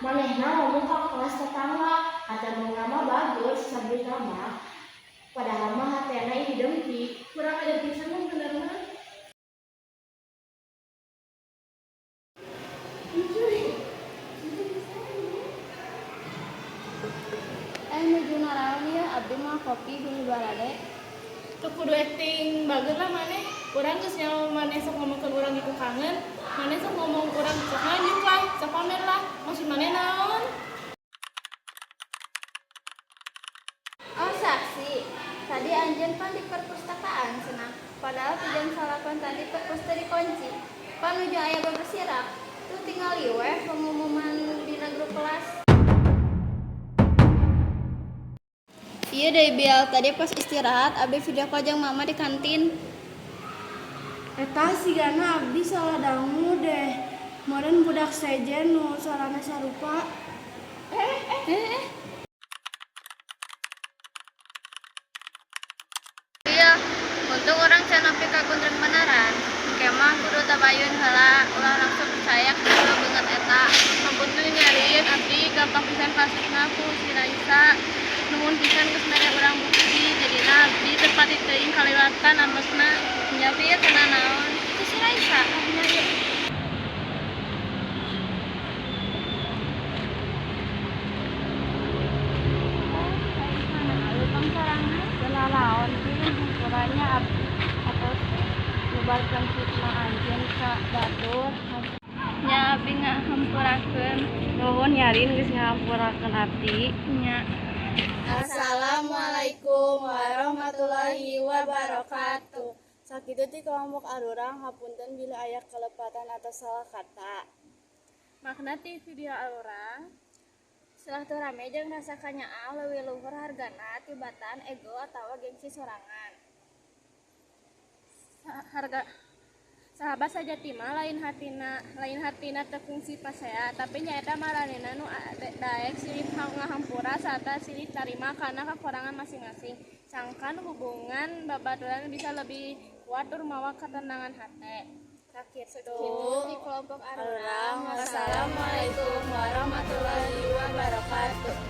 Manehna ngomong ke kelas tetangga, kata mama bagus sabdi mah. Padahal mah hatena ini dengki. Kurang ada pisan bener mah. Menuju naraon ya abdi mah kopi gini barade. Tuh kudu acting bagus lah maneh. Urang geus nyawa maneh sok ngomongkeun urang gitu kangen. Maneh sok ngomong urang sok lanjut lah, sok pamer lah. Maksud maneh naon? Oh saksi, tadi anjeun pan di perpustakaan cenah. Padahal ti jam 9 tadi perpus teh dikunci. Pan nuju aya bebersirak. Tuh tinggal liweh pengumuman dina grup kelas. Iya deh Bial, tadi pas istirahat abdi video call jeung mama di kantin. Eta sigana abdi salah dangu deh. Meureun budak sejen nu sorana sarupa. Iya, untung orang can nepi ka kuntreng beneran. Kemah kudu tabayun heula, ulah langsung percaya ka beungeut eta. Ampun tuh nyariin abdi gampang pisan kasusna ku si Raisa. Nuhun pisan geus mere urang bukti. Jadina abdi tepati teuing kaliwatan ambesna. Nya pieu teu naon. Itu si Raisa, nya ieu. Lalaon sih ukurannya atau nyebarkan fitnah anjeun ka batur. Nya abdi ngahampurakeun. Nuhun nyarin geus ngahampurakeun abdi. Nya. Assalamualaikum warahmatullahi wabarakatuh. Sakitu ti kelompok arurang hapunten bila aya kelepatan atau salah kata. Makna ti video urang Setelah teu rame jeung rasa kanyaal leuwih luhur hargana tibatan ego atawa gengsi sorangan. harga sahabat sajati mah lain hartina teu fungsi pasea, tapi nyaeta maranehna nu daek silih ngahampura sarta silih tarima kana kakurangan masing-masing. Sangkan hubungan babaturan bisa lebih kuat tur mawa ketenangan hate. Sakitu Di kelompok arurang. Wassalamualaikum warahmatullahi wabarakatuh.